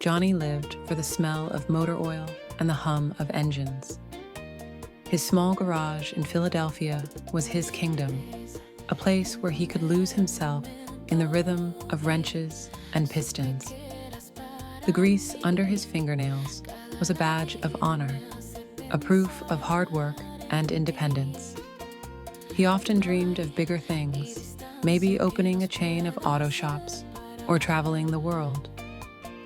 Johnny lived for the smell of motor oil and the hum of engines. His small garage in Philadelphia was his kingdom, a place where he could lose himself in the rhythm of wrenches and pistons. The grease under his fingernails was a badge of honor, a proof of hard work and independence. He often dreamed of bigger things, maybe opening a chain of auto shops or traveling the world.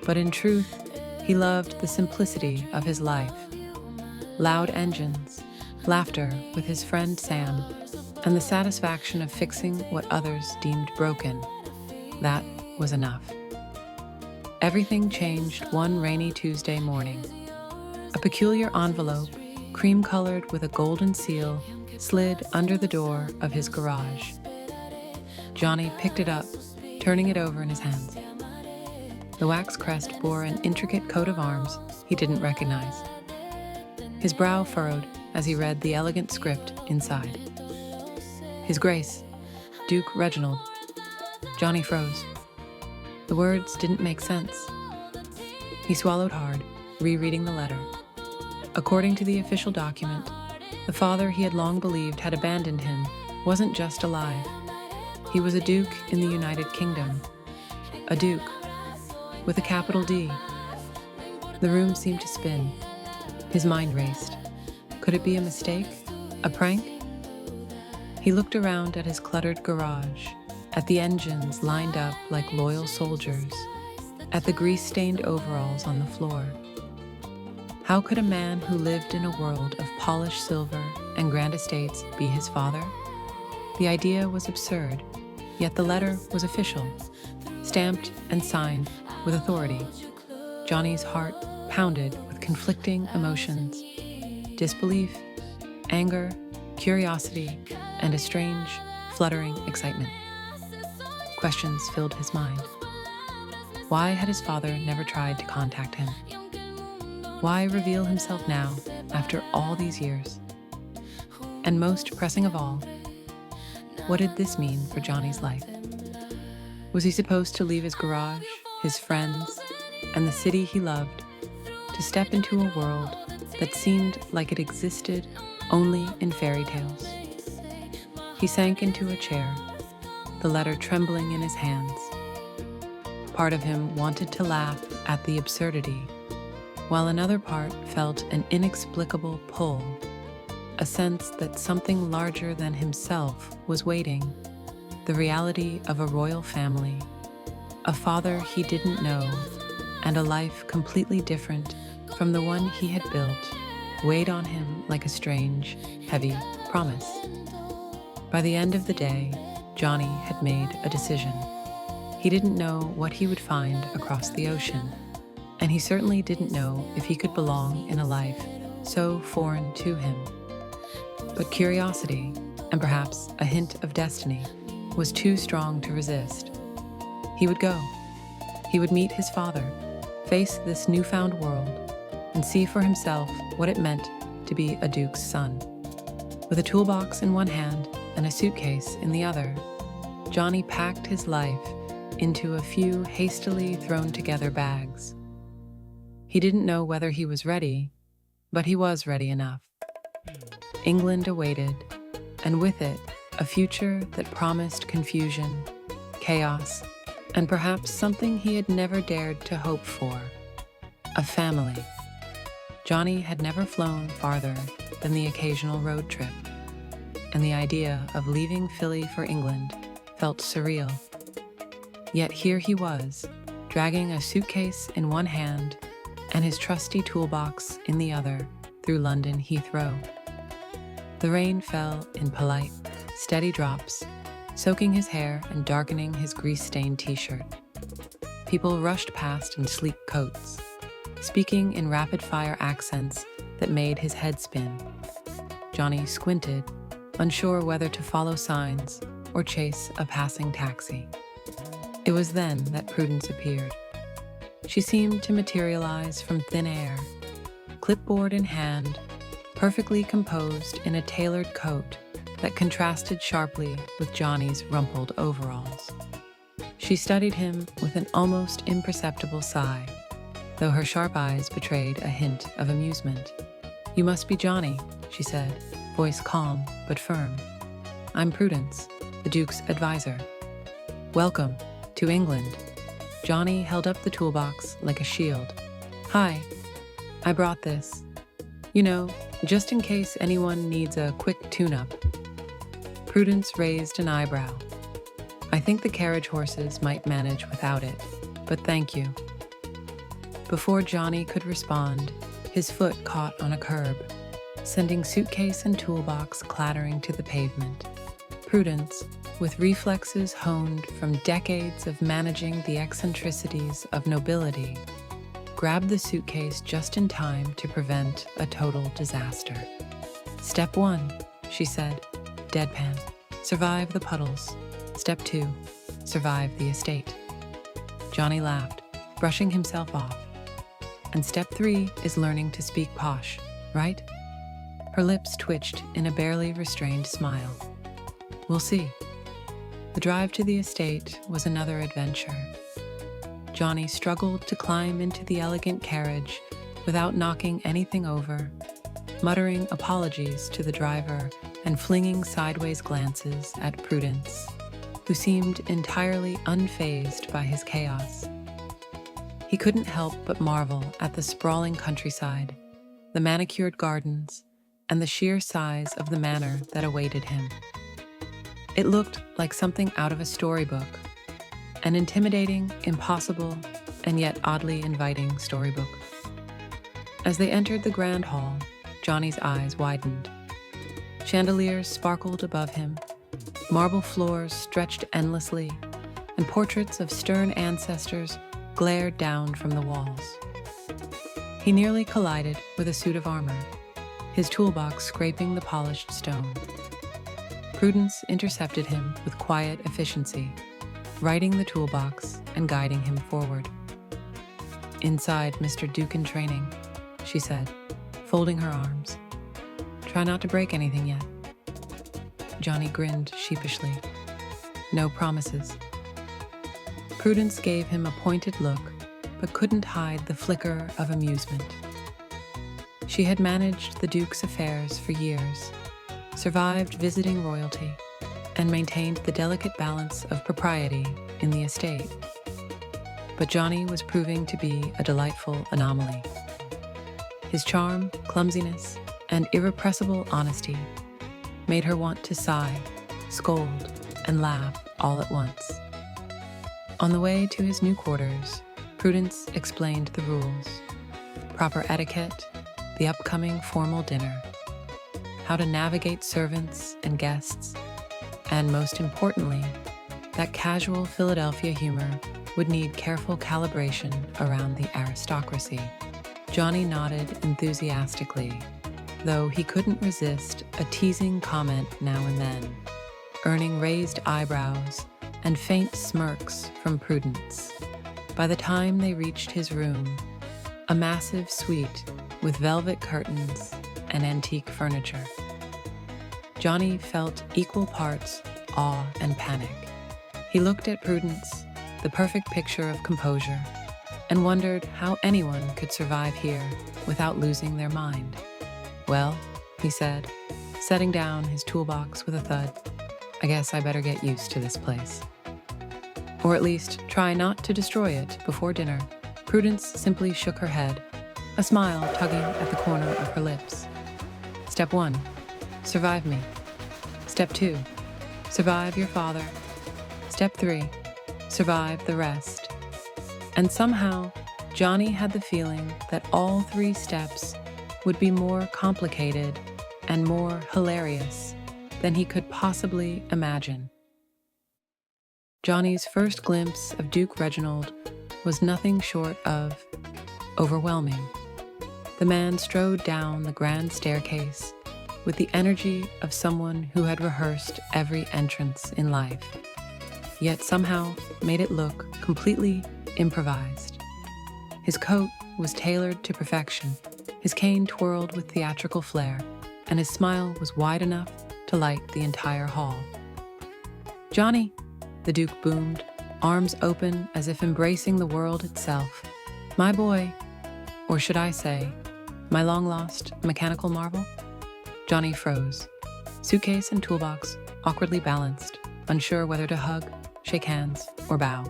But in truth, he loved the simplicity of his life. Loud engines, laughter with his friend Sam, and the satisfaction of fixing what others deemed broken. That was enough. Everything changed one rainy Tuesday morning. A peculiar envelope, cream-colored with a golden seal, slid under the door of his garage. Johnny picked it up, turning it over in his hands. The wax crest bore an intricate coat of arms he didn't recognize. His brow furrowed as he read the elegant script inside. His Grace, Duke Reginald. Johnny froze. The words didn't make sense. He swallowed hard, rereading the letter. According to the official document, the father he had long believed had abandoned him wasn't just alive. He was a duke in the United Kingdom. A duke, with a capital D. The room seemed to spin. His mind raced. Could it be a mistake? A prank? He looked around at his cluttered garage, at the engines lined up like loyal soldiers, at the grease-stained overalls on the floor. How could a man who lived in a world of polished silver and grand estates be his father? The idea was absurd, yet the letter was official, stamped and signed with authority. Johnny's heart pounded with conflicting emotions: disbelief, anger, curiosity, and a strange, fluttering excitement. Questions filled his mind. Why had his father never tried to contact him? Why reveal himself now, after all these years? And most pressing of all, what did this mean for Johnny's life? Was he supposed to leave his garage, his friends, and the city he loved, to step into a world that seemed like it existed only in fairy tales? He sank into a chair, the letter trembling in his hands. Part of him wanted to laugh at the absurdity, while another part felt an inexplicable pull, a sense that something larger than himself was waiting, the reality of a royal family, a father he didn't know, and a life completely different from the one he had built, weighed on him like a strange, heavy promise. By the end of the day, Johnny had made a decision. He didn't know what he would find across the ocean, and he certainly didn't know if he could belong in a life so foreign to him. But curiosity, and perhaps a hint of destiny, was too strong to resist. He would go. He would meet his father, face this newfound world, and see for himself what it meant to be a duke's son. With a toolbox in one hand and a suitcase in the other, Johnny packed his life into a few hastily thrown together bags. He didn't know whether he was ready, but he was ready enough. England awaited, and with it, a future that promised confusion, chaos, and perhaps something he had never dared to hope for: a family. Johnny had never flown farther than the occasional road trip, and the idea of leaving Philly for England felt surreal. Yet here he was, dragging a suitcase in one hand and his trusty toolbox in the other through London Heathrow. The rain fell in polite, steady drops, soaking his hair and darkening his grease-stained t-shirt. People rushed past in sleek coats, speaking in rapid-fire accents that made his head spin. Johnny squinted, unsure whether to follow signs or chase a passing taxi. It was then that Prudence appeared. She seemed to materialize from thin air, clipboard in hand, perfectly composed in a tailored coat that contrasted sharply with Johnny's rumpled overalls. She studied him with an almost imperceptible sigh. though her sharp eyes betrayed a hint of amusement. "You must be Johnny," she said, voice calm but firm. "I'm Prudence, the Duke's advisor. Welcome to England." Johnny held up the toolbox like a shield. "Hi, I brought this. You know, just in case anyone needs a quick tune-up." Prudence raised an eyebrow. "I think the carriage horses might manage without it, but thank you." Before Johnny could respond, his foot caught on a curb, sending suitcase and toolbox clattering to the pavement. Prudence, with reflexes honed from decades of managing the eccentricities of nobility, grabbed the suitcase just in time to prevent a total disaster. "Step 1, she said, deadpan. "Survive the puddles. Step 2, survive the estate." Johnny laughed, brushing himself off. "And step 3 is learning to speak posh, right?" Her lips twitched in a barely restrained smile. "We'll see." The drive to the estate was another adventure. Johnny struggled to climb into the elegant carriage without knocking anything over, muttering apologies to the driver and flinging sideways glances at Prudence, who seemed entirely unfazed by his chaos. He couldn't help but marvel at the sprawling countryside, the manicured gardens, and the sheer size of the manor that awaited him. It looked like something out of a storybook, an intimidating, impossible, and yet oddly inviting storybook. As they entered the grand hall, Johnny's eyes widened. Chandeliers sparkled above him, marble floors stretched endlessly, and portraits of stern ancestors glared down from the walls. He nearly collided with a suit of armor, his toolbox scraping the polished stone. Prudence intercepted him with quiet efficiency, righting the toolbox and guiding him forward. "Inside, Mr. Duke in training," she said, folding her arms. "Try not to break anything yet." Johnny grinned sheepishly. "No promises." Prudence gave him a pointed look, but couldn't hide the flicker of amusement. She had managed the Duke's affairs for years, survived visiting royalty, and maintained the delicate balance of propriety in the estate. But Johnny was proving to be a delightful anomaly. His charm, clumsiness, and irrepressible honesty made her want to sigh, scold, and laugh all at once. On the way to his new quarters, Prudence explained the rules: proper etiquette, the upcoming formal dinner, how to navigate servants and guests, and most importantly, that casual Philadelphia humor would need careful calibration around the aristocracy. Johnny nodded enthusiastically, though he couldn't resist a teasing comment now and then, earning raised eyebrows and faint smirks from Prudence. By the time they reached his room, a massive suite with velvet curtains and antique furniture, Johnny felt equal parts awe and panic. He looked at Prudence, the perfect picture of composure, and wondered how anyone could survive here without losing their mind. "Well," he said, setting down his toolbox with a thud, "I guess I better get used to this place. Or at least try not to destroy it before dinner." Prudence simply shook her head, a smile tugging at the corner of her lips. "Step 1, survive me. Step 2, survive your father. Step 3, survive the rest." And somehow, Johnny had the feeling that all 3 steps would be more complicated and more hilarious than he could possibly imagine. Johnny's first glimpse of Duke Reginald was nothing short of overwhelming. The man strode down the grand staircase with the energy of someone who had rehearsed every entrance in life, yet somehow made it look completely improvised. His coat was tailored to perfection, his cane twirled with theatrical flair, and his smile was wide enough to light the entire hall. "Johnny," the Duke boomed, arms open as if embracing the world itself. "My boy, Or should I say, my long-lost mechanical marvel? Johnny froze, suitcase and toolbox awkwardly balanced, unsure whether to hug, shake hands, or bow.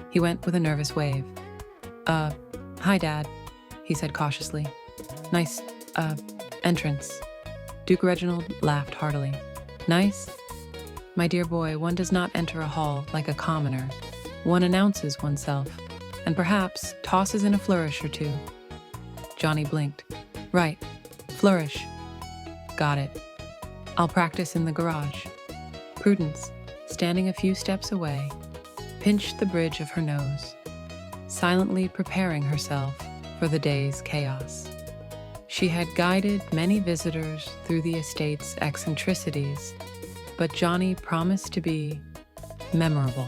He went with a nervous wave. Hi, Dad, he said cautiously. Nice, entrance. Duke Reginald laughed heartily. Nice? My dear boy, one does not enter a hall like a commoner. One announces oneself, and perhaps tosses in a flourish or two. Johnny blinked. Right, flourish. Got it. I'll practice in the garage. Prudence, standing a few steps away, pinched the bridge of her nose, silently preparing herself for the day's chaos. She had guided many visitors through the estate's eccentricities, but Johnny promised to be memorable.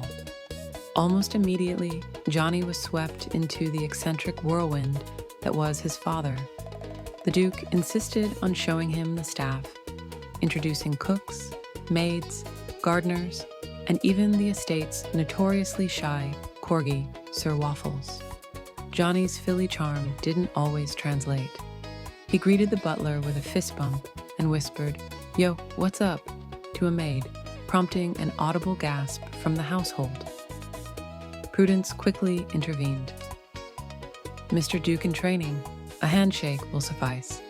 Almost immediately, Johnny was swept into the eccentric whirlwind that was his father. The Duke insisted on showing him the staff, introducing cooks, maids, gardeners, and even the estate's notoriously shy corgi, Sir Waffles. Johnny's Philly charm didn't always translate. He greeted the butler with a fist bump and whispered, "Yo, what's up?" to a maid, prompting an audible gasp from the household. Prudence quickly intervened. "Mr. Duke in training, a handshake will suffice."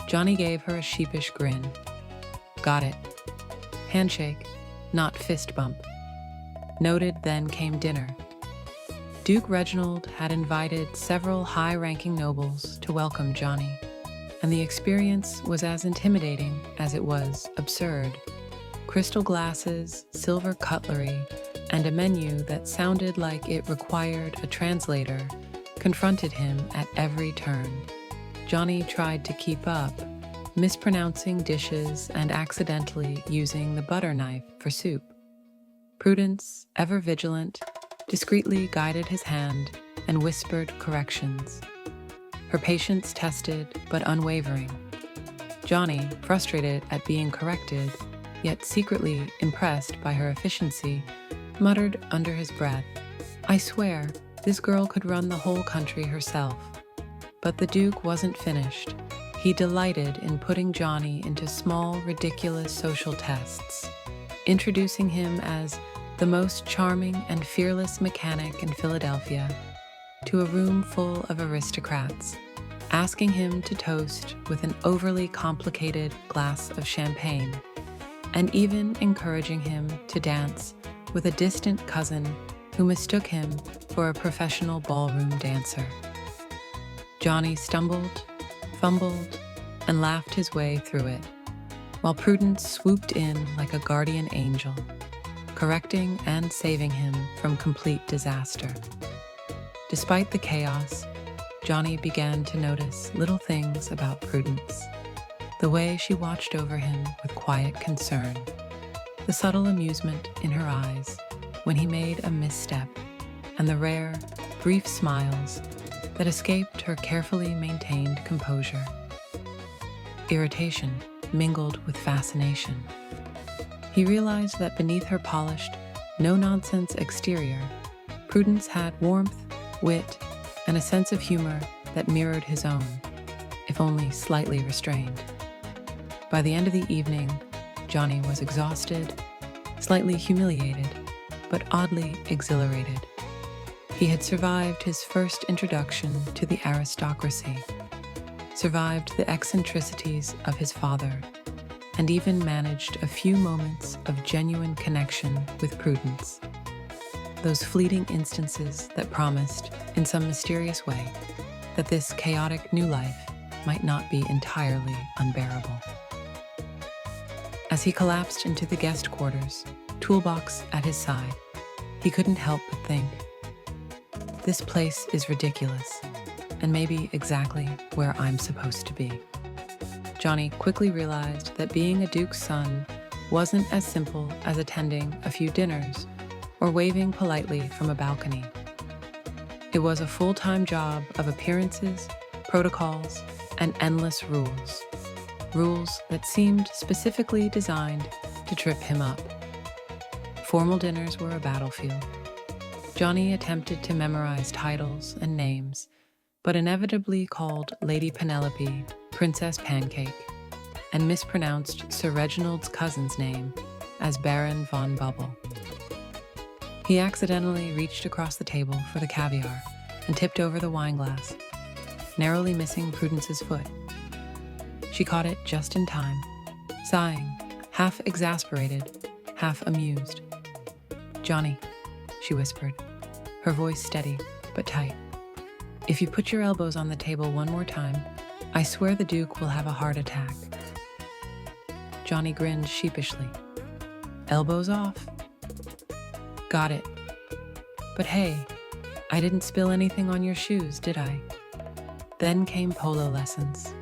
Johnny gave her a sheepish grin. Got it. Handshake, not fist bump. Noted. Then came dinner. Duke Reginald had invited several high-ranking nobles to welcome Johnny, and the experience was as intimidating as it was absurd. Crystal glasses, silver cutlery, and a menu that sounded like it required a translator confronted him at every turn. Johnny tried to keep up, mispronouncing dishes and accidentally using the butter knife for soup. Prudence, ever vigilant, discreetly guided his hand and whispered corrections. Her patience tested but unwavering. Johnny, frustrated at being corrected, yet secretly impressed by her efficiency, muttered under his breath, "I swear, this girl could run the whole country herself." But the Duke wasn't finished. He delighted in putting Johnny into small, ridiculous social tests, introducing him as the most charming and fearless mechanic in Philadelphia to a room full of aristocrats, asking him to toast with an overly complicated glass of champagne, and even encouraging him to dance with a distant cousin who mistook him for a professional ballroom dancer. Johnny stumbled, fumbled, and laughed his way through it, while Prudence swooped in like a guardian angel, correcting and saving him from complete disaster. Despite the chaos, Johnny began to notice little things about Prudence. The way she watched over him with quiet concern, the subtle amusement in her eyes when he made a misstep, and the rare, brief smiles that escaped her carefully maintained composure. Irritation mingled with fascination. He realized that beneath her polished, no-nonsense exterior, Prudence had warmth, wit, and a sense of humor that mirrored his own, if only slightly restrained. By the end of the evening, Johnny was exhausted, slightly humiliated, but oddly exhilarated. He had survived his first introduction to the aristocracy, survived the eccentricities of his father, and even managed a few moments of genuine connection with Prudence. Those fleeting instances that promised, in some mysterious way, that this chaotic new life might not be entirely unbearable. As he collapsed into the guest quarters, toolbox at his side, he couldn't help but think, this place is ridiculous, and maybe exactly where I'm supposed to be. Johnny quickly realized that being a duke's son wasn't as simple as attending a few dinners or waving politely from a balcony. It was a full-time job of appearances, protocols, and endless rules. Rules that seemed specifically designed to trip him up. Formal dinners were a battlefield. Johnny attempted to memorize titles and names, but inevitably called Lady Penelope Princess Pancake and mispronounced Sir Reginald's cousin's name as Baron von Bubble. He accidentally reached across the table for the caviar and tipped over the wineglass, narrowly missing Prudence's foot. She caught it just in time, sighing, half exasperated, half amused. "Johnny," she whispered, her voice steady but tight. "If you put your elbows on the table one more time, I swear the Duke will have a heart attack." Johnny grinned sheepishly. "Elbows off." "Got it. But hey, I didn't spill anything on your shoes, did I?" Then came polo lessons.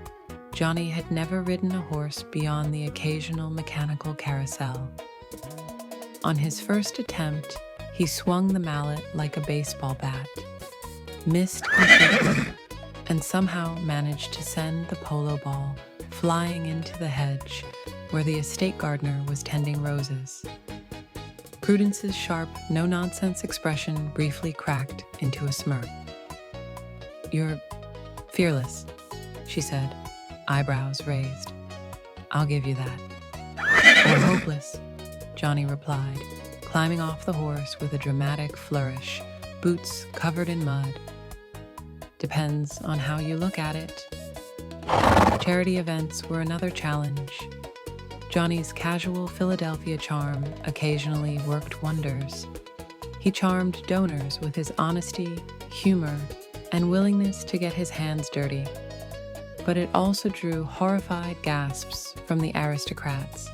Johnny had never ridden a horse beyond the occasional mechanical carousel. On his first attempt, he swung the mallet like a baseball bat, missed completely, and somehow managed to send the polo ball flying into the hedge where the estate gardener was tending roses. Prudence's sharp, no-nonsense expression briefly cracked into a smirk. "You're fearless," she said, eyebrows raised. "I'll give you that." "Or hopeless," Johnny replied, climbing off the horse with a dramatic flourish, boots covered in mud. "Depends on how you look at it." Charity events were another challenge. Johnny's casual Philadelphia charm occasionally worked wonders. He charmed donors with his honesty, humor, and willingness to get his hands dirty. But it also drew horrified gasps from the aristocrats,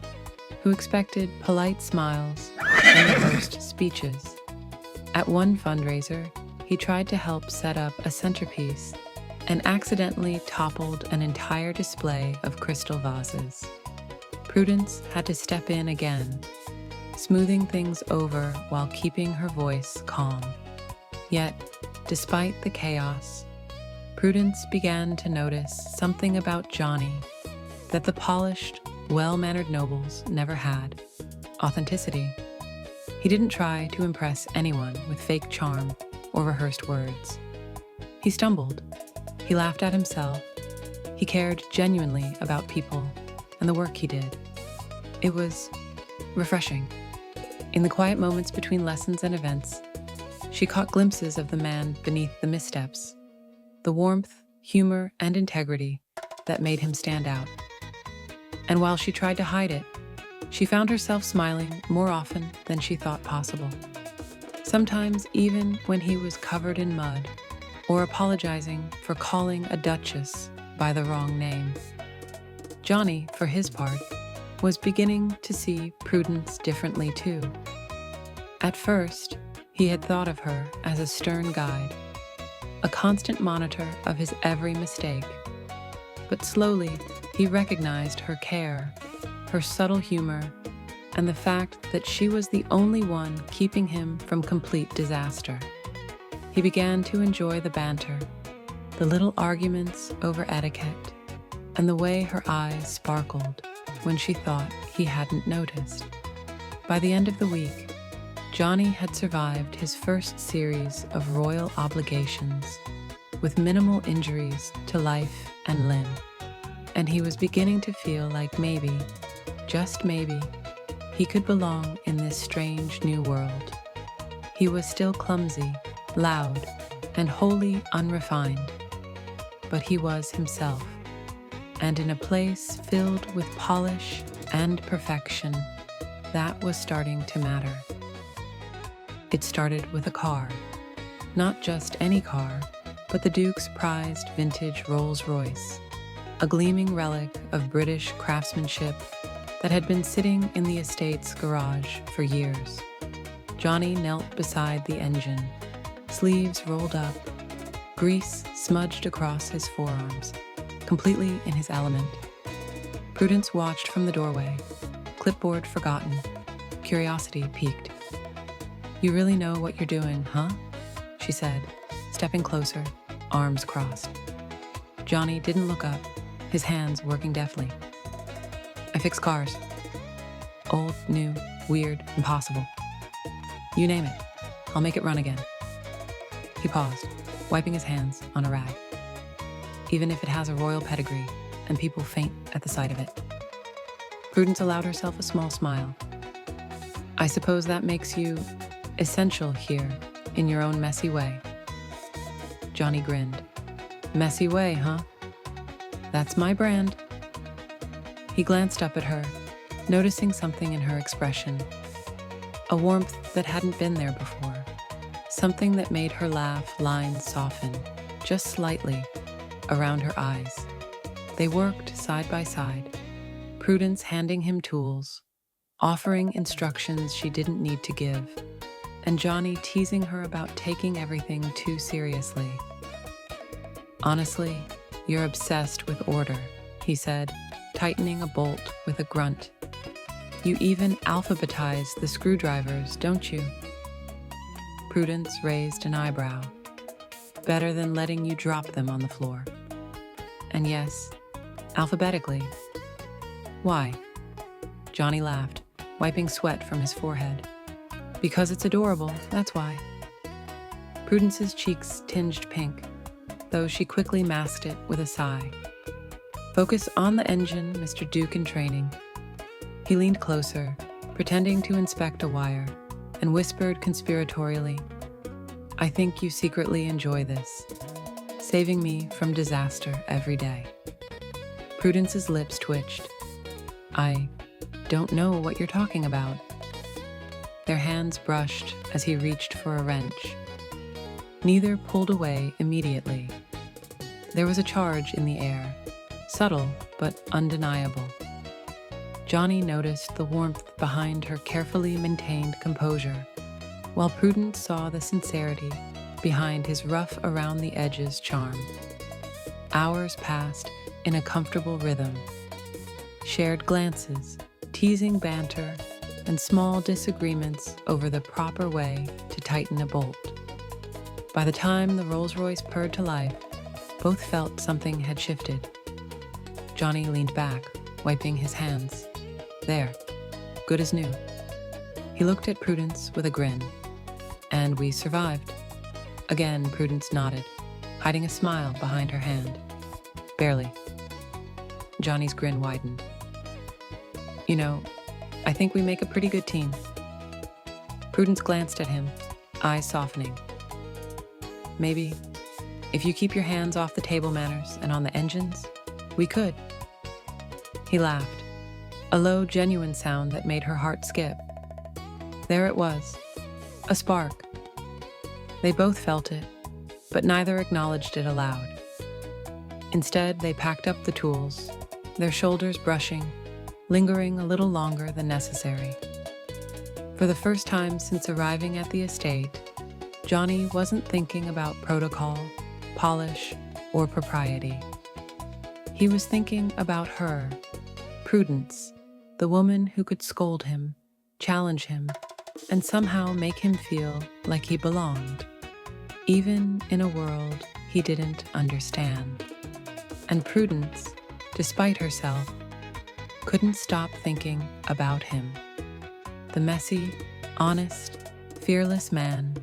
who expected polite smiles and rehearsed speeches. At one fundraiser, he tried to help set up a centerpiece and accidentally toppled an entire display of crystal vases. Prudence had to step in again, smoothing things over while keeping her voice calm. Yet, despite the chaos, Prudence began to notice something about Johnny that the polished, well-mannered nobles never had: authenticity. He didn't try to impress anyone with fake charm or rehearsed words. He stumbled. He laughed at himself. He cared genuinely about people and the work he did. It was refreshing. In the quiet moments between lessons and events, she caught glimpses of the man beneath the missteps, the warmth, humor, and integrity that made him stand out. And while she tried to hide it, she found herself smiling more often than she thought possible. Sometimes even when he was covered in mud or apologizing for calling a duchess by the wrong name. Johnny, for his part, was beginning to see Prudence differently too. At first, he had thought of her as a stern guide, a constant monitor of his every mistake. But slowly, he recognized her care, her subtle humor, and the fact that she was the only one keeping him from complete disaster. He began to enjoy the banter, the little arguments over etiquette, and the way her eyes sparkled when she thought he hadn't noticed. By the end of the week, Johnny had survived his first series of royal obligations with minimal injuries to life and limb, and he was beginning to feel like maybe, just maybe, he could belong in this strange new world. He was still clumsy, loud, and wholly unrefined, but he was himself, and in a place filled with polish and perfection, that was starting to matter. It started with a car. Not just any car, but the Duke's prized vintage Rolls-Royce, a gleaming relic of British craftsmanship that had been sitting in the estate's garage for years. Johnny knelt beside the engine, sleeves rolled up, grease smudged across his forearms, completely in his element. Prudence watched from the doorway, clipboard forgotten, curiosity piqued. "You really know what you're doing, huh?" she said, stepping closer, arms crossed. Johnny didn't look up, his hands working deftly. "I fix cars. Old, new, weird, impossible. You name it, I'll make it run again." He paused, wiping his hands on a rag. even if it has a royal pedigree and people faint at the sight of it. Prudence allowed herself a small smile. I suppose that makes you essential here in your own messy way. Johnny grinned. Messy way, huh? That's my brand. He glanced up at her, noticing something in her expression. A warmth that hadn't been there before. Something that made her laugh lines soften, just slightly, around her eyes. They worked side by side, Prudence handing him tools, offering instructions she didn't need to give, and Johnny teasing her about taking everything too seriously. Honestly, you're obsessed with order, he said, tightening a bolt with a grunt. You even alphabetize the screwdrivers, don't you? Prudence raised an eyebrow. Better than letting you drop them on the floor. And yes, alphabetically. Why? Johnny laughed, wiping sweat from his forehead. Because it's adorable, that's why. Prudence's cheeks tinged pink, though she quickly masked it with a sigh. Focus on the engine, Mr. Duke in training. He leaned closer, pretending to inspect a wire, and whispered conspiratorially, I think you secretly enjoy this, saving me from disaster every day. Prudence's lips twitched. I don't know what you're talking about. Their hands brushed as he reached for a wrench. Neither pulled away immediately. There was a charge in the air, subtle but undeniable. Johnny noticed the warmth behind her carefully maintained composure, while Prudence saw the sincerity behind his rough around the edges charm. Hours passed in a comfortable rhythm. Shared glances, teasing banter, and small disagreements over the proper way to tighten a bolt. By the time the Rolls-Royce purred to life, both felt something had shifted. Johnny leaned back, wiping his hands. There, good as new. He looked at Prudence with a grin. And we survived. Again, Prudence nodded, hiding a smile behind her hand. Barely. Johnny's grin widened. You know, I think we make a pretty good team. Prudence glanced at him, eyes softening. Maybe, if you keep your hands off the table manners and on the engines, we could. He laughed, a low, genuine sound that made her heart skip. There it was, a spark. They both felt it, but neither acknowledged it aloud. Instead, they packed up the tools, their shoulders brushing, lingering a little longer than necessary. For the first time since arriving at the estate, Johnny wasn't thinking about protocol, polish, or propriety. He was thinking about her, Prudence, the woman who could scold him, challenge him, and somehow make him feel like he belonged, even in a world he didn't understand. And Prudence, despite herself, couldn't stop thinking about him, the messy, honest, fearless man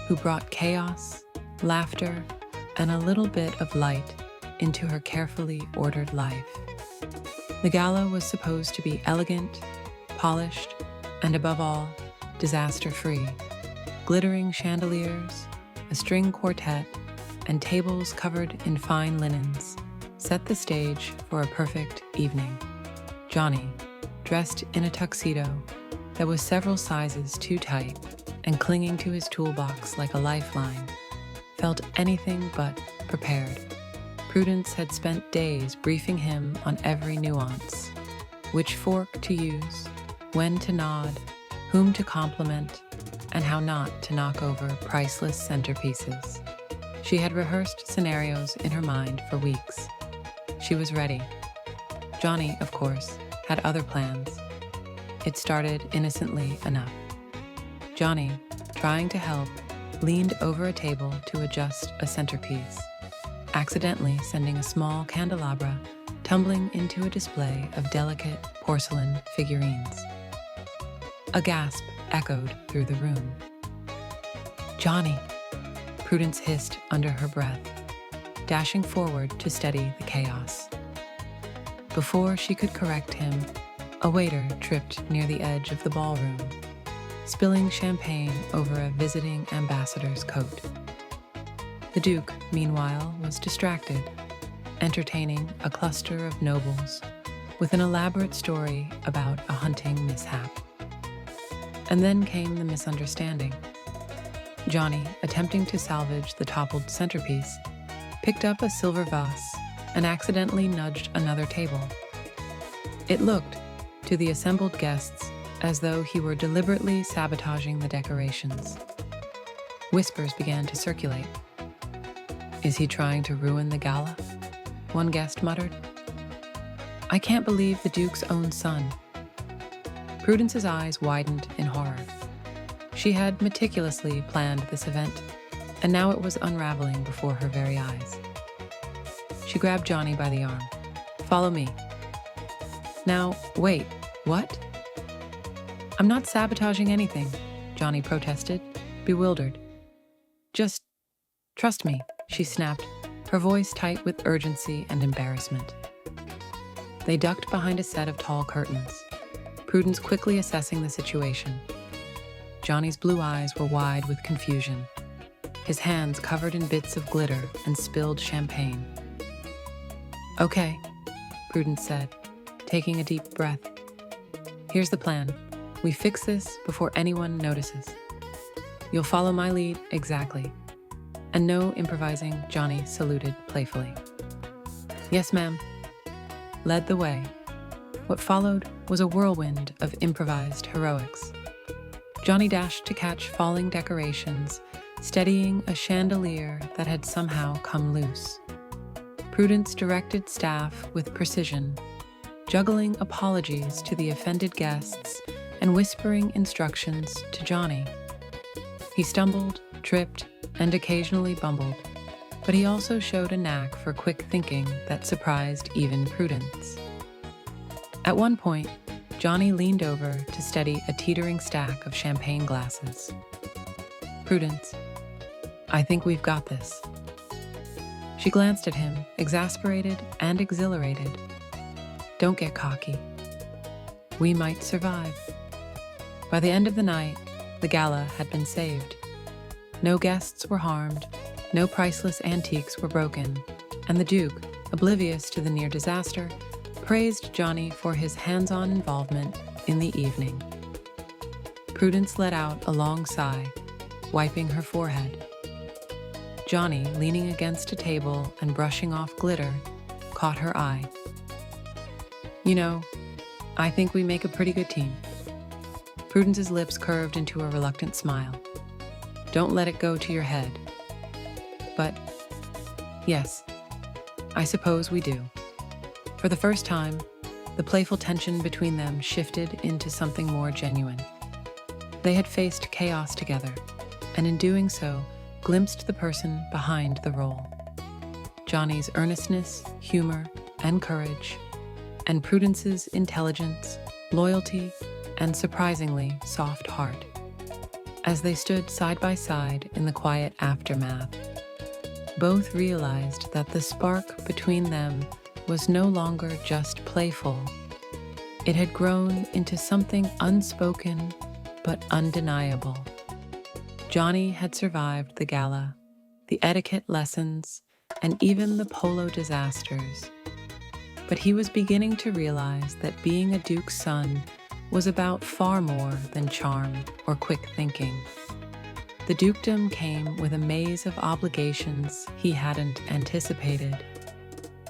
who brought chaos, laughter, and a little bit of light into her carefully ordered life. The gala was supposed to be elegant, polished, and above all, disaster-free. Glittering chandeliers, a string quartet, and tables covered in fine linens set the stage for a perfect evening. Johnny, dressed in a tuxedo that was several sizes too tight and clinging to his toolbox like a lifeline, felt anything but prepared. Prudence had spent days briefing him on every nuance, which fork to use, when to nod, whom to compliment, and how not to knock over priceless centerpieces. She had rehearsed scenarios in her mind for weeks. She was ready. Johnny, of course, had other plans. It started innocently enough. Johnny, trying to help, leaned over a table to adjust a centerpiece, accidentally sending a small candelabra tumbling into a display of delicate porcelain figurines. A gasp echoed through the room. "Johnny," Prudence hissed under her breath. dashing forward to steady the chaos. Before she could correct him, a waiter tripped near the edge of the ballroom, spilling champagne over a visiting ambassador's coat. The Duke, meanwhile, was distracted, entertaining a cluster of nobles with an elaborate story about a hunting mishap. And then came the misunderstanding. Johnny, attempting to salvage the toppled centerpiece, picked up a silver vase and accidentally nudged another table. It looked, to the assembled guests, as though he were deliberately sabotaging the decorations. Whispers began to circulate. "Is he trying to ruin the gala?" one guest muttered. "I can't believe the Duke's own son." Prudence's eyes widened in horror. She had meticulously planned this event, and now it was unraveling before her very eyes. She grabbed Johnny by the arm. "Follow me." "Now, wait, what?" "I'm not sabotaging anything," Johnny protested, bewildered. "Just trust me," she snapped, her voice tight with urgency and embarrassment. They ducked behind a set of tall curtains, Prudence quickly assessing the situation. Johnny's blue eyes were wide with confusion, his hands covered in bits of glitter and spilled champagne. "Okay," Prudence said, taking a deep breath. "Here's the plan. We fix this before anyone notices. You'll follow my lead exactly." And no improvising, Johnny saluted playfully. "Yes, ma'am," led the way. What followed was a whirlwind of improvised heroics. Johnny dashed to catch falling decorations, steadying a chandelier that had somehow come loose. Prudence directed staff with precision, juggling apologies to the offended guests and whispering instructions to Johnny. He stumbled, tripped, and occasionally bumbled, but he also showed a knack for quick thinking that surprised even Prudence. At one point, Johnny leaned over to steady a teetering stack of champagne glasses. "Prudence, I think we've got this." She glanced at him, exasperated and exhilarated. "Don't get cocky. We might survive." By the end of the night, the gala had been saved. No guests were harmed, no priceless antiques were broken, and the Duke, oblivious to the near disaster, praised Johnny for his hands-on involvement in the evening. Prudence let out a long sigh, wiping her forehead. Johnny, leaning against a table and brushing off glitter, caught her eye. "You know, I think we make a pretty good team." Prudence's lips curved into a reluctant smile. "Don't let it go to your head." "But, yes, I suppose we do." For the first time, the playful tension between them shifted into something more genuine. They had faced chaos together, and in doing so, glimpsed the person behind the role. Johnny's earnestness, humor, and courage, and Prudence's intelligence, loyalty, and surprisingly soft heart. As they stood side by side in the quiet aftermath, both realized that the spark between them was no longer just playful. It had grown into something unspoken but undeniable. Johnny had survived the gala, the etiquette lessons, and even the polo disasters. But he was beginning to realize that being a Duke's son was about far more than charm or quick thinking. The dukedom came with a maze of obligations he hadn't anticipated.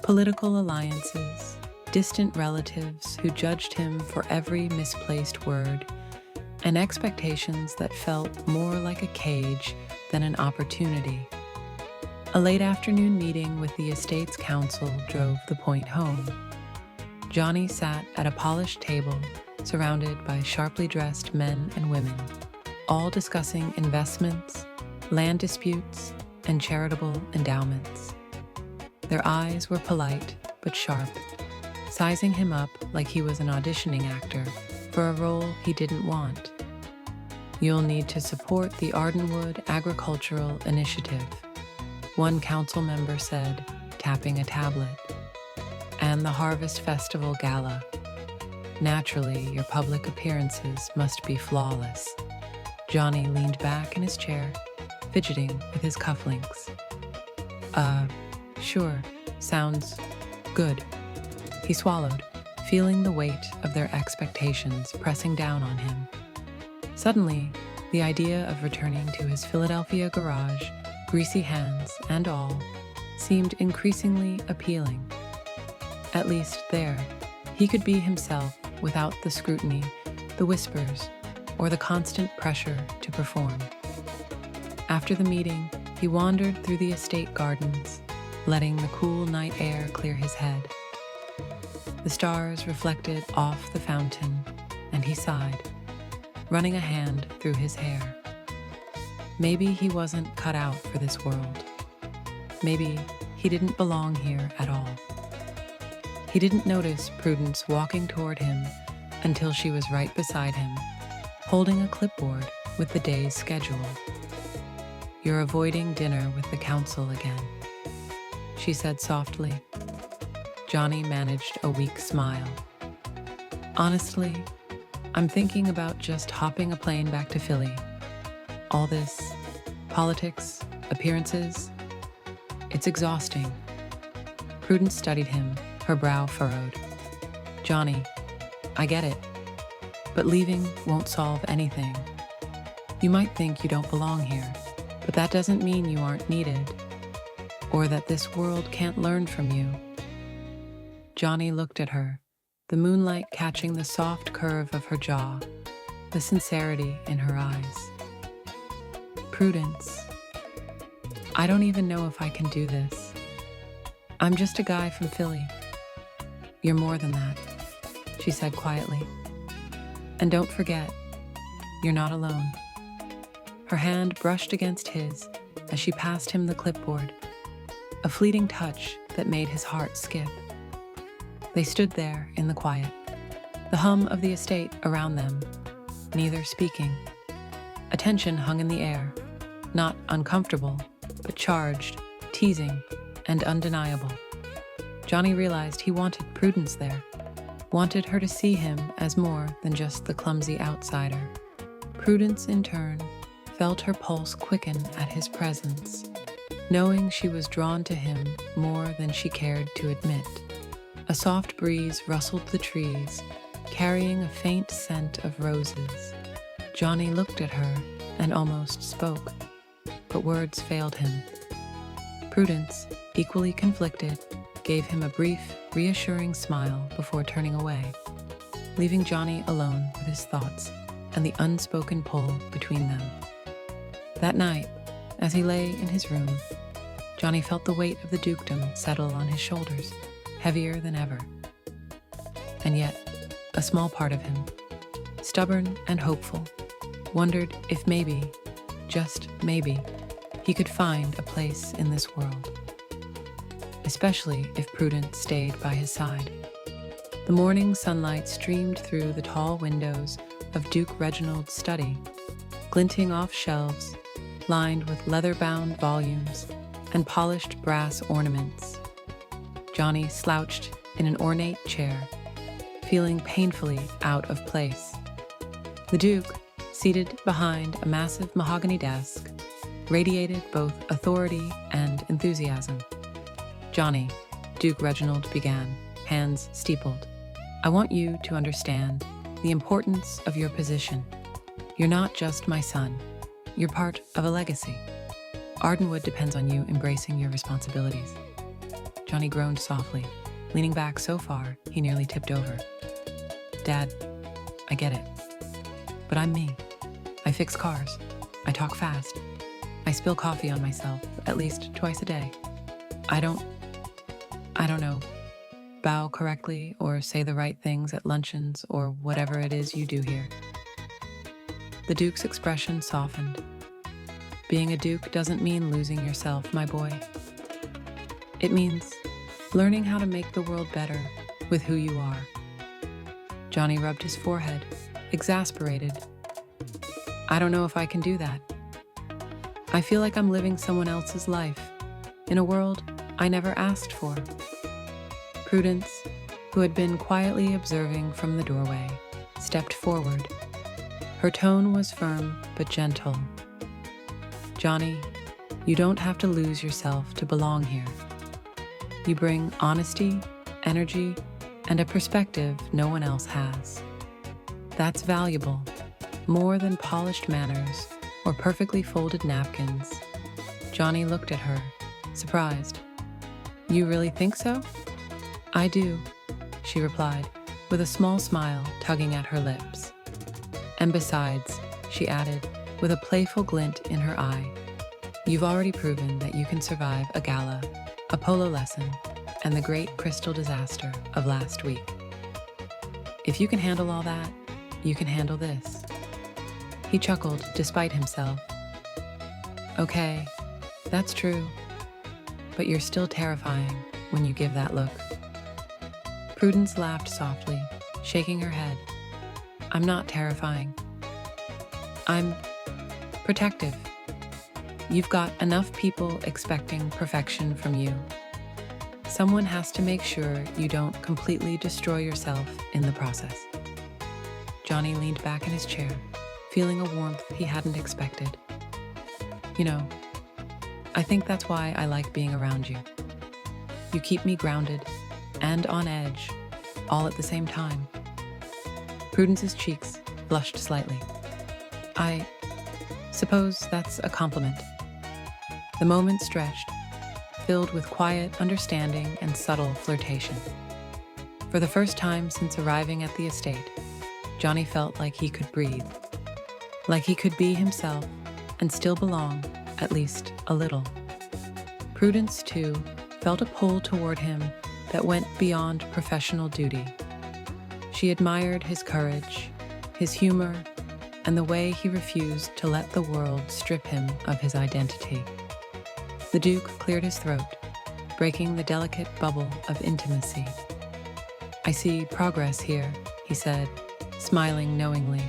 Political alliances, distant relatives who judged him for every misplaced word, and expectations that felt more like a cage than an opportunity. A late afternoon meeting with the estate's council drove the point home. Johnny sat at a polished table, surrounded by sharply dressed men and women, all discussing investments, land disputes, and charitable endowments. Their eyes were polite but sharp, sizing him up like he was an auditioning actor for a role he didn't want. "You'll need to support the Ardenwood Agricultural Initiative," one council member said, tapping a tablet. And the Harvest Festival Gala. Naturally, your public appearances must be flawless. Johnny leaned back in his chair, fidgeting with his cufflinks. Sure, sounds good. He swallowed, feeling the weight of their expectations pressing down on him. Suddenly, the idea of returning to his Philadelphia garage, greasy hands and all, seemed increasingly appealing. At least there, he could be himself without the scrutiny, the whispers, or the constant pressure to perform. After the meeting, he wandered through the estate gardens, letting the cool night air clear his head. The stars reflected off the fountain, and he sighed, running a hand through his hair. Maybe he wasn't cut out for this world. Maybe he didn't belong here at all. He didn't notice Prudence walking toward him until she was right beside him, holding a clipboard with the day's schedule. "You're avoiding dinner with the council again," she said softly. Johnny managed a weak smile. "Honestly, I'm thinking about just hopping a plane back to Philly. All this politics, appearances, it's exhausting." Prudence studied him, her brow furrowed. "Johnny, I get it, but leaving won't solve anything. You might think you don't belong here, but that doesn't mean you aren't needed, or that this world can't learn from you." Johnny looked at her, the moonlight catching the soft curve of her jaw, the sincerity in her eyes. "Prudence, I don't even know if I can do this. I'm just a guy from Philly." "You're more than that," she said quietly. "And don't forget, you're not alone." Her hand brushed against his as she passed him the clipboard, a fleeting touch that made his heart skip. They stood there in the quiet, the hum of the estate around them, neither speaking. A tension hung in the air, not uncomfortable, but charged, teasing, and undeniable. Johnny realized he wanted Prudence there, wanted her to see him as more than just the clumsy outsider. Prudence, in turn, felt her pulse quicken at his presence, knowing she was drawn to him more than she cared to admit. A soft breeze rustled the trees, carrying a faint scent of roses. Johnny looked at her and almost spoke, but words failed him. Prudence, equally conflicted, gave him a brief, reassuring smile before turning away, leaving Johnny alone with his thoughts and the unspoken pull between them. That night, as he lay in his room, Johnny felt the weight of the dukedom settle on his shoulders, heavier than ever. And yet, a small part of him, stubborn and hopeful, wondered if maybe, just maybe, he could find a place in this world. Especially if Prudence stayed by his side. The morning sunlight streamed through the tall windows of Duke Reginald's study, glinting off shelves lined with leather-bound volumes and polished brass ornaments. Johnny slouched in an ornate chair, feeling painfully out of place. The Duke, seated behind a massive mahogany desk, radiated both authority and enthusiasm. "Johnny," Duke Reginald began, hands steepled, "I want you to understand the importance of your position. You're not just my son. You're part of a legacy. Ardenwood depends on you embracing your responsibilities." Johnny groaned softly, leaning back so far he nearly tipped over. "Dad, I get it. But I'm me. I fix cars. I talk fast. I spill coffee on myself at least twice a day. I don't know, bow correctly or say the right things at luncheons or whatever it is you do here." The Duke's expression softened. "Being a Duke doesn't mean losing yourself, my boy. It means learning how to make the world better with who you are." Johnny rubbed his forehead, exasperated. "I don't know if I can do that. I feel like I'm living someone else's life, in a world I never asked for. Prudence, who had been quietly observing from the doorway, stepped forward. Her tone was firm but gentle. Johnny, you don't have to lose yourself to belong here. You bring honesty, energy, and a perspective no one else has. That's valuable, more than polished manners or perfectly folded napkins. Johnny looked at her, surprised. You really think so? I do, she replied, with a small smile tugging at her lips. And besides, she added, with a playful glint in her eye, you've already proven that you can survive a gala, a polo lesson, and the great crystal disaster of last week. If you can handle all that, you can handle this. He chuckled despite himself. Okay, that's true, but you're still terrifying when you give that look. Prudence laughed softly, shaking her head. I'm not terrifying. I'm protective. You've got enough people expecting perfection from you. Someone has to make sure you don't completely destroy yourself in the process. Johnny leaned back in his chair, feeling a warmth he hadn't expected. You know, I think that's why I like being around you. You keep me grounded and on edge, all at the same time. Prudence's cheeks flushed slightly. I suppose that's a compliment. The moment stretched, filled with quiet understanding and subtle flirtation. For the first time since arriving at the estate, Johnny felt like he could breathe, like he could be himself and still belong, at least a little. Prudence, too, felt a pull toward him that went beyond professional duty. She admired his courage, his humor, and the way he refused to let the world strip him of his identity. The Duke cleared his throat, breaking the delicate bubble of intimacy. I see progress here, he said, smiling knowingly.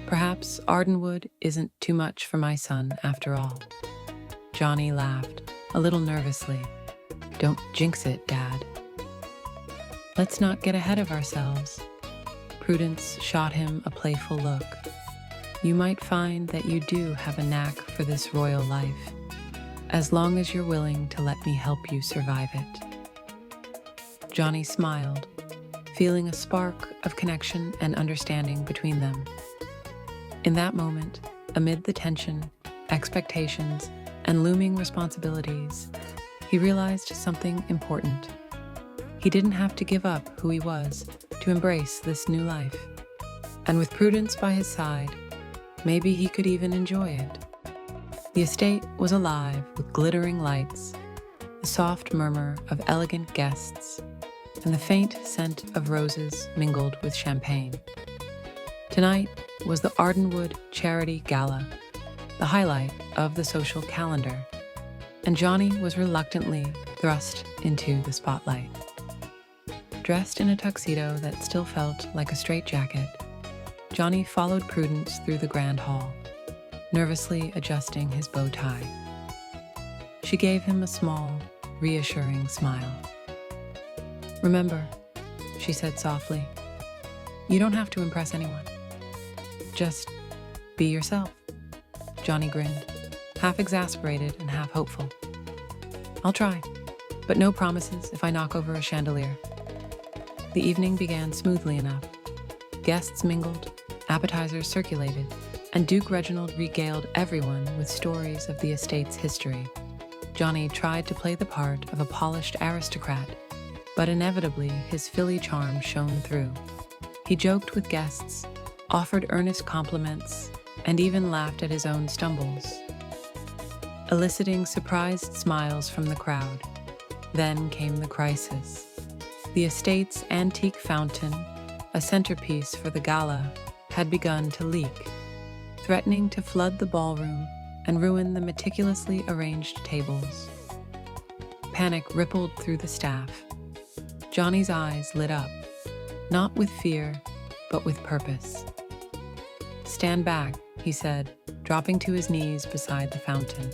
Perhaps Ardenwood isn't too much for my son after all. Johnny laughed, a little nervously. Don't jinx it, Dad. Let's not get ahead of ourselves. Prudence shot him a playful look. You might find that you do have a knack for this royal life, as long as you're willing to let me help you survive it. Johnny smiled, feeling a spark of connection and understanding between them. In that moment, amid the tension, expectations, and looming responsibilities, he realized something important. He didn't have to give up who he was to embrace this new life. And with Prudence by his side, maybe he could even enjoy it. The estate was alive with glittering lights, the soft murmur of elegant guests, and the faint scent of roses mingled with champagne. Tonight was the Ardenwood Charity Gala, the highlight of the social calendar, and Johnny was reluctantly thrust into the spotlight. Dressed in a tuxedo that still felt like a straitjacket, Johnny followed Prudence through the grand hall, nervously adjusting his bow tie. She gave him a small, reassuring smile. Remember, she said softly, you don't have to impress anyone. Just be yourself. Johnny grinned, half exasperated and half hopeful. I'll try, but no promises if I knock over a chandelier. The evening began smoothly enough. Guests mingled, appetizers circulated, and Duke Reginald regaled everyone with stories of the estate's history. Johnny tried to play the part of a polished aristocrat, but inevitably his Philly charm shone through. He joked with guests, offered earnest compliments, and even laughed at his own stumbles, eliciting surprised smiles from the crowd. Then came the crisis. The estate's antique fountain, a centerpiece for the gala, had begun to leak, threatening to flood the ballroom and ruin the meticulously arranged tables. Panic rippled through the staff. Johnny's eyes lit up, not with fear, but with purpose. Stand back, he said, dropping to his knees beside the fountain.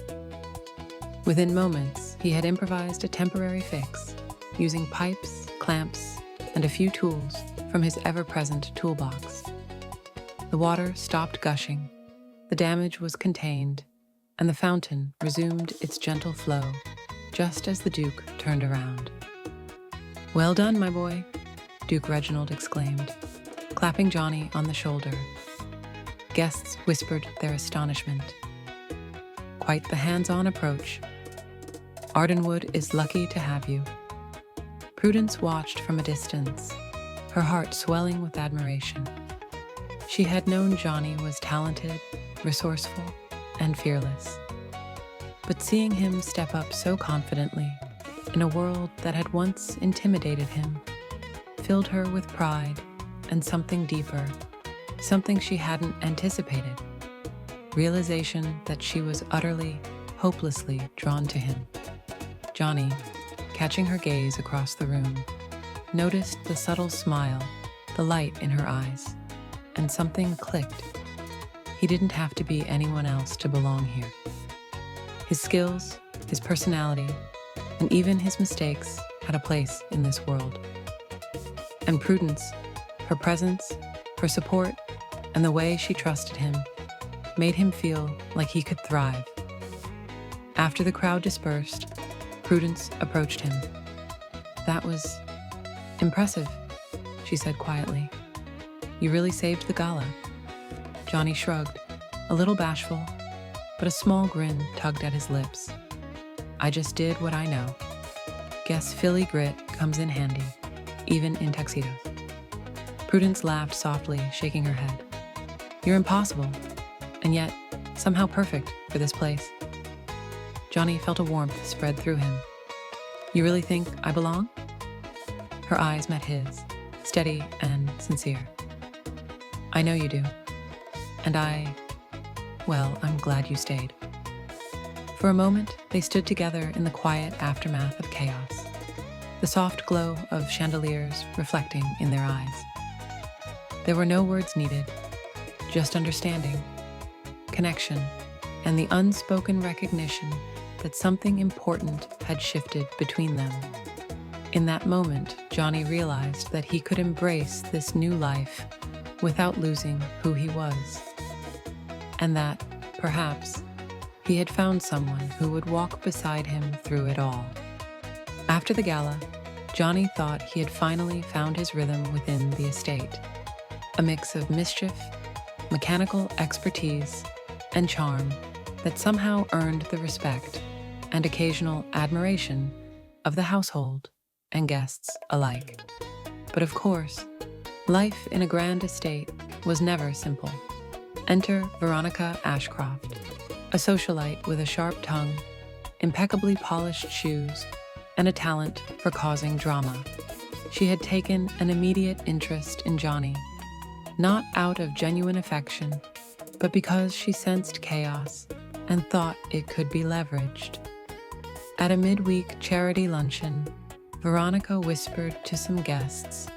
Within moments, he had improvised a temporary fix, using pipes, clamps, and a few tools from his ever-present toolbox. The water stopped gushing, the damage was contained, and the fountain resumed its gentle flow just as the Duke turned around. "Well done, my boy," Duke Reginald exclaimed, clapping Johnny on the shoulder. Guests whispered their astonishment. "Quite the hands-on approach. Ardenwood is lucky to have you." Prudence watched from a distance, her heart swelling with admiration. She had known Johnny was talented, resourceful, and fearless. But seeing him step up so confidently in a world that had once intimidated him filled her with pride and something deeper, something she hadn't anticipated, realization that she was utterly, hopelessly drawn to him. Johnny, catching her gaze across the room, noticed the subtle smile, the light in her eyes, and something clicked. He didn't have to be anyone else to belong here. His skills, his personality, and even his mistakes had a place in this world. And Prudence, her presence, her support, and the way she trusted him made him feel like he could thrive. After the crowd dispersed, Prudence approached him. "That was impressive," she said quietly. "You really saved the gala." Johnny shrugged, a little bashful, but a small grin tugged at his lips. "I just did what I know. Guess Philly grit comes in handy, even in tuxedos." Prudence laughed softly, shaking her head. "You're impossible, and yet somehow perfect for this place." Johnny felt a warmth spread through him. "You really think I belong?" Her eyes met his, steady and sincere. "I know you do. And I'm glad you stayed." For a moment, they stood together in the quiet aftermath of chaos, the soft glow of chandeliers reflecting in their eyes. There were no words needed, just understanding, connection, and the unspoken recognition that something important had shifted between them. In that moment, Johnny realized that he could embrace this new life without losing who he was, and that, perhaps, he had found someone who would walk beside him through it all. After the gala, Johnny thought he had finally found his rhythm within the estate, a mix of mischief, mechanical expertise, and charm that somehow earned the respect and occasional admiration of the household and guests alike. But of course, life in a grand estate was never simple. Enter Veronica Ashcroft, a socialite with a sharp tongue, impeccably polished shoes, and a talent for causing drama. She had taken an immediate interest in Johnny, not out of genuine affection, but because she sensed chaos and thought it could be leveraged. At a midweek charity luncheon, Veronica whispered to some guests,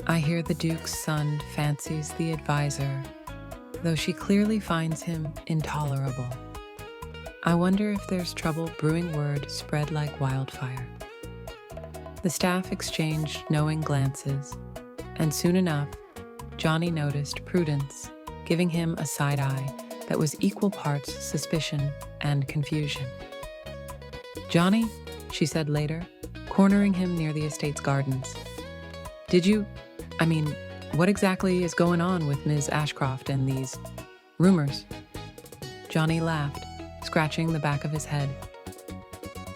"I hear the Duke's son fancies the advisor, though she clearly finds him intolerable. I wonder if there's trouble brewing word spread like wildfire." The staff exchanged knowing glances, and soon enough, Johnny noticed Prudence giving him a side-eye that was equal parts suspicion and confusion. "Johnny," she said later, cornering him near the estate's gardens. What exactly is going on with Ms. Ashcroft and these rumors?" Johnny laughed, scratching the back of his head.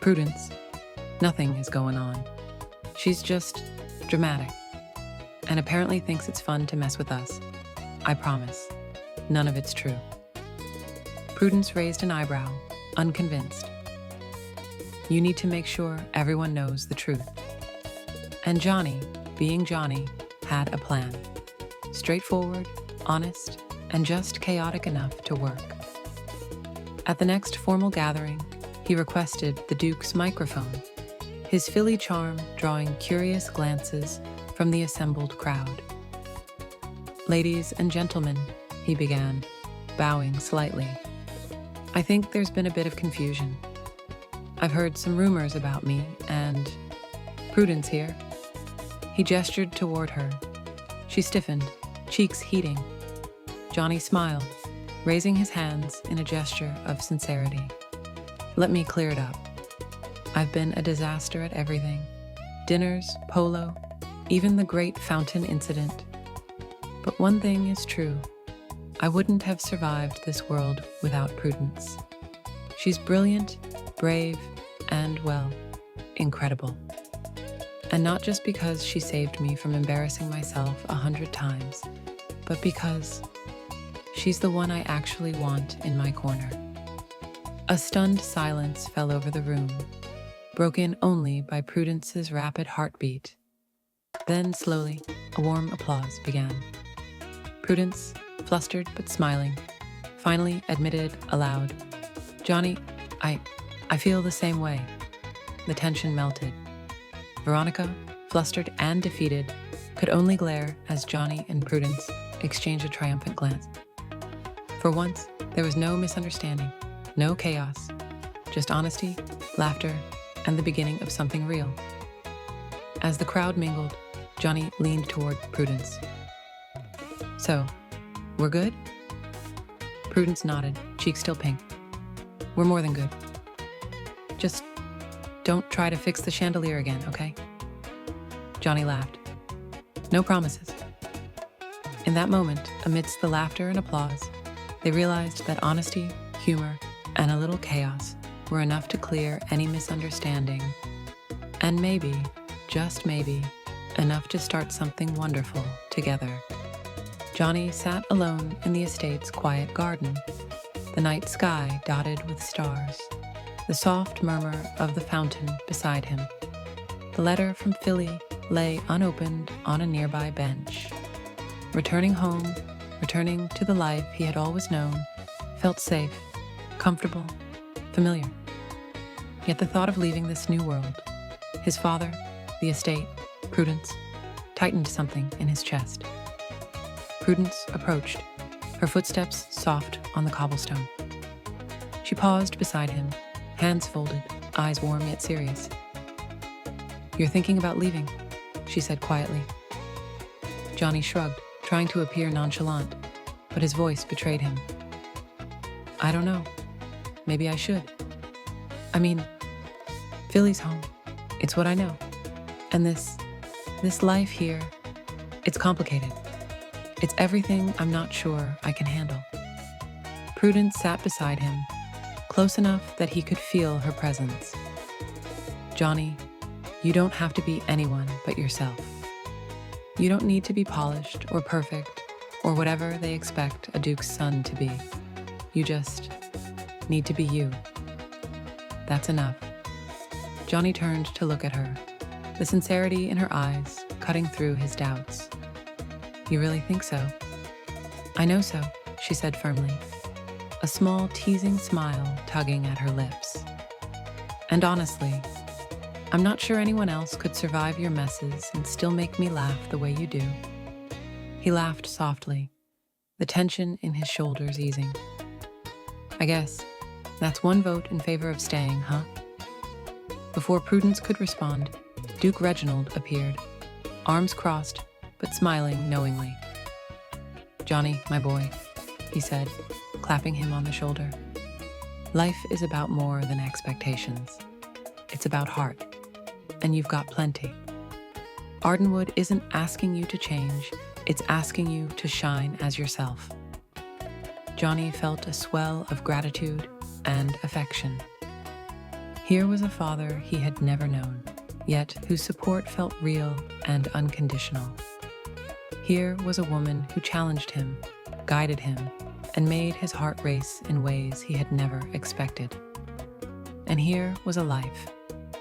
"Prudence, nothing is going on. She's just dramatic, and apparently thinks it's fun to mess with us. I promise, none of it's true." Prudence raised an eyebrow, unconvinced. "You need to make sure everyone knows the truth." And Johnny, being Johnny, had a plan. Straightforward, honest, and just chaotic enough to work. At the next formal gathering, he requested the Duke's microphone, his Philly charm drawing curious glances from the assembled crowd. "Ladies and gentlemen," he began, bowing slightly, "I think there's been a bit of confusion. I've heard some rumors about me and Prudence here." He gestured toward her. She stiffened, cheeks heating. Johnny smiled, raising his hands in a gesture of sincerity. "Let me clear it up. I've been a disaster at everything. Dinners, polo, even the great fountain incident. But one thing is true. I wouldn't have survived this world without Prudence. She's brilliant, brave, and, well, incredible. And not just because she saved me from embarrassing myself 100 times, but because she's the one I actually want in my corner." A stunned silence fell over the room, broken only by Prudence's rapid heartbeat. Then, slowly, a warm applause began. Prudence, flustered but smiling, finally admitted aloud, "Johnny, I feel the same way." The tension melted. Veronica, flustered and defeated, could only glare as Johnny and Prudence exchanged a triumphant glance. For once, there was no misunderstanding, no chaos, just honesty, laughter, and the beginning of something real. As the crowd mingled, Johnny leaned toward Prudence. "So, we're good?" Prudence nodded, cheeks still pink. "We're more than good. Just don't try to fix the chandelier again, okay?" Johnny laughed. "No promises." In that moment, amidst the laughter and applause, they realized that honesty, humor, and a little chaos were enough to clear any misunderstanding, and maybe, just maybe, enough to start something wonderful together. Johnny sat alone in the estate's quiet garden, the night sky dotted with stars, the soft murmur of the fountain beside him. The letter from Philly lay unopened on a nearby bench. Returning home, returning to the life he had always known, felt safe, comfortable, familiar. Yet the thought of leaving this new world, his father, the estate, Prudence, tightened something in his chest. Prudence approached, her footsteps soft on the cobblestone. She paused beside him, hands folded, eyes warm yet serious. "You're thinking about leaving," she said quietly. Johnny shrugged, trying to appear nonchalant, but his voice betrayed him. "I don't know. Maybe I should. I mean, Philly's home. It's what I know. And this life here, it's complicated. It's everything I'm not sure I can handle." Prudence sat beside him, close enough that he could feel her presence. "Johnny, you don't have to be anyone but yourself. You don't need to be polished or perfect or whatever they expect a duke's son to be. You just need to be you. That's enough." Johnny turned to look at her, the sincerity in her eyes cutting through his doubts. "You really think so?" "I know so," she said firmly, a small teasing smile tugging at her lips. "And honestly, I'm not sure anyone else could survive your messes and still make me laugh the way you do." He laughed softly, the tension in his shoulders easing. "I guess that's one vote in favor of staying, huh?" Before Prudence could respond, Duke Reginald appeared, arms crossed, but smiling knowingly. "Johnny, my boy," he said, clapping him on the shoulder. "Life is about more than expectations. It's about heart, and you've got plenty. Ardenwood isn't asking you to change, it's asking you to shine as yourself." Johnny felt a swell of gratitude and affection. Here was a father he had never known, yet whose support felt real and unconditional. Here was a woman who challenged him, guided him, and made his heart race in ways he had never expected. And here was a life,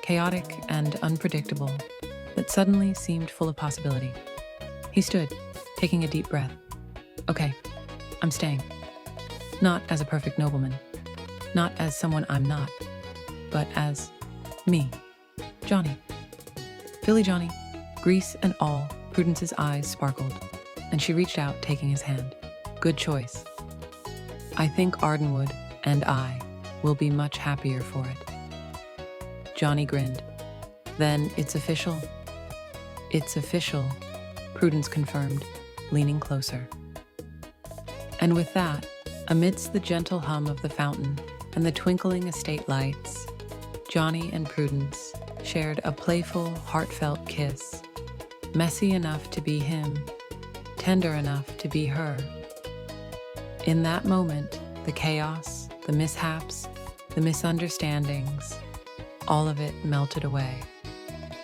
chaotic and unpredictable, that suddenly seemed full of possibility. He stood, taking a deep breath. "Okay, I'm staying. Not as a perfect nobleman, not as someone I'm not, but as me, Johnny. Philly Johnny." Grease and all, Prudence's eyes sparkled, and she reached out, taking his hand. "Good choice. I think Ardenwood and I will be much happier for it." Johnny grinned. Then it's official? It's official, Prudence confirmed, leaning closer. And with that, amidst the gentle hum of the fountain and the twinkling estate lights, Johnny and Prudence shared a playful, heartfelt kiss, messy enough to be him, tender enough to be her. In that moment, the chaos, the mishaps, the misunderstandings, all of it melted away.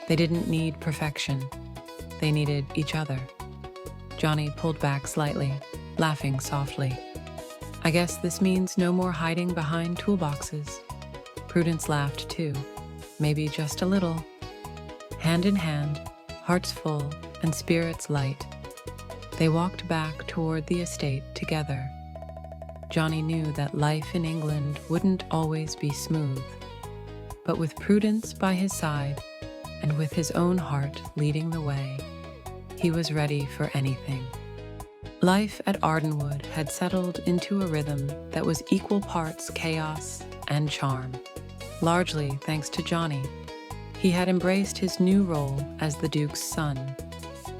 They didn't need perfection. They needed each other. Johnny pulled back slightly, laughing softly. I guess this means no more hiding behind toolboxes. Prudence laughed too, maybe just a little. Hand in hand, hearts full and spirits light, they walked back toward the estate together. Johnny knew that life in England wouldn't always be smooth, but with Prudence by his side and with his own heart leading the way, he was ready for anything. Life at Ardenwood had settled into a rhythm that was equal parts chaos and charm, largely thanks to Johnny. He had embraced his new role as the Duke's son,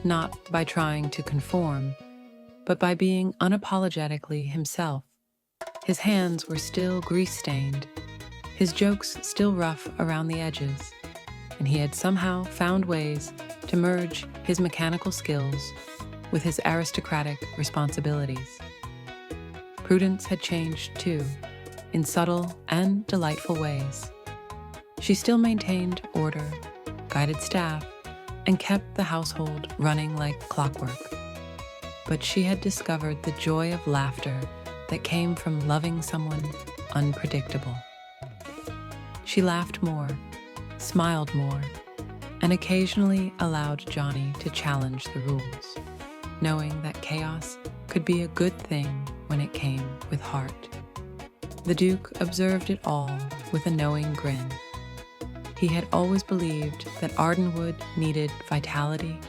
not by trying to conform, but by being unapologetically himself. His hands were still grease-stained, his jokes still rough around the edges, and he had somehow found ways to merge his mechanical skills with his aristocratic responsibilities. Prudence had changed too, in subtle and delightful ways. She still maintained order, guided staff, and kept the household running like clockwork. But she had discovered the joy of laughter that came from loving someone unpredictable. She laughed more, smiled more, and occasionally allowed Johnny to challenge the rules, knowing that chaos could be a good thing when it came with heart. The Duke observed it all with a knowing grin. He had always believed that Ardenwood needed vitality,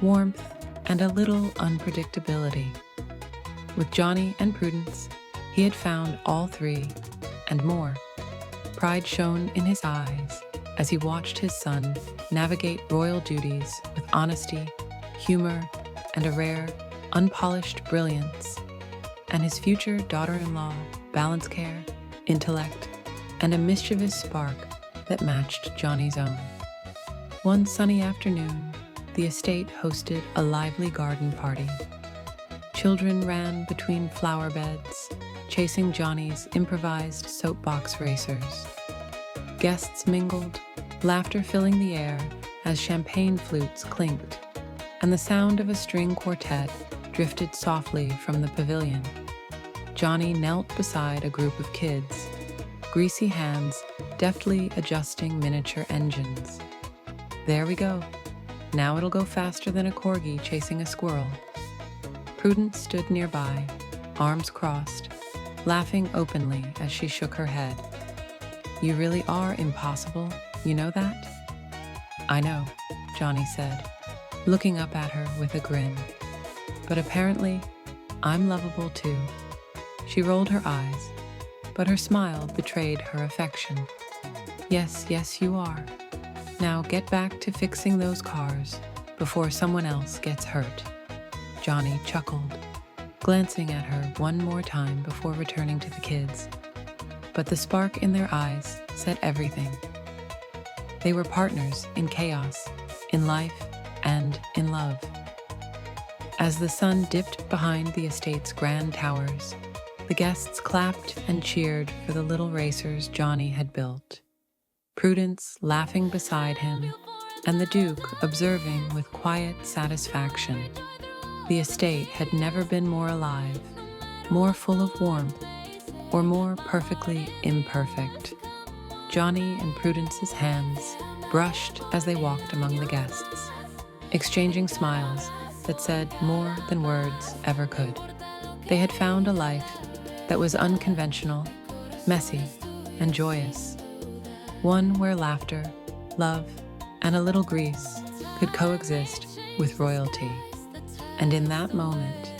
warmth, and a little unpredictability. With Johnny and Prudence, he had found all three, and more. Pride shone in his eyes as he watched his son navigate royal duties with honesty, humor, and a rare, unpolished brilliance, and his future daughter-in-law balance care, intellect, and a mischievous spark that matched Johnny's own. One sunny afternoon, the estate hosted a lively garden party. Children ran between flower beds, chasing Johnny's improvised soapbox racers. Guests mingled, laughter filling the air as champagne flutes clinked, and the sound of a string quartet drifted softly from the pavilion. Johnny knelt beside a group of kids, greasy hands deftly adjusting miniature engines. There we go. Now it'll go faster than a corgi chasing a squirrel. Prudence stood nearby, arms crossed, laughing openly as she shook her head. You really are impossible, you know that? I know, Johnny said, looking up at her with a grin. But apparently, I'm lovable too. She rolled her eyes, but her smile betrayed her affection. Yes, yes, you are. Now get back to fixing those cars before someone else gets hurt. Johnny chuckled, glancing at her one more time before returning to the kids. But the spark in their eyes said everything. They were partners in chaos, in life, and in love. As the sun dipped behind the estate's grand towers, the guests clapped and cheered for the little racers Johnny had built. Prudence laughing beside him, and the Duke observing with quiet satisfaction. The estate had never been more alive, more full of warmth, or more perfectly imperfect. Johnny and Prudence's hands brushed as they walked among the guests, exchanging smiles that said more than words ever could. They had found a life that was unconventional, messy, and joyous. One where laughter, love, and a little grease could coexist with royalty. And in that moment,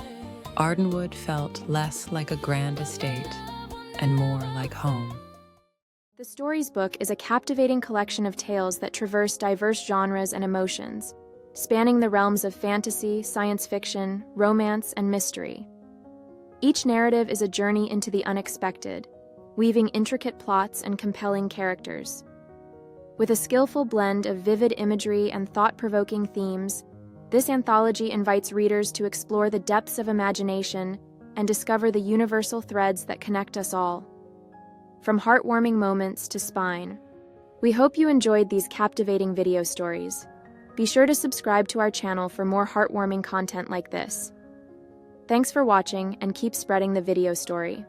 Ardenwood felt less like a grand estate and more like home. The story Stories book is a captivating collection of tales that traverse diverse genres and emotions, spanning the realms of fantasy, science fiction, romance, and mystery. Each narrative is a journey into the unexpected, weaving intricate plots and compelling characters. With a skillful blend of vivid imagery and thought-provoking themes, this anthology invites readers to explore the depths of imagination and discover the universal threads that connect us all. From heartwarming moments to spine. We hope you enjoyed these captivating video stories. Be sure to subscribe to our channel for more heartwarming content like this. Thanks for watching and keep spreading the video story.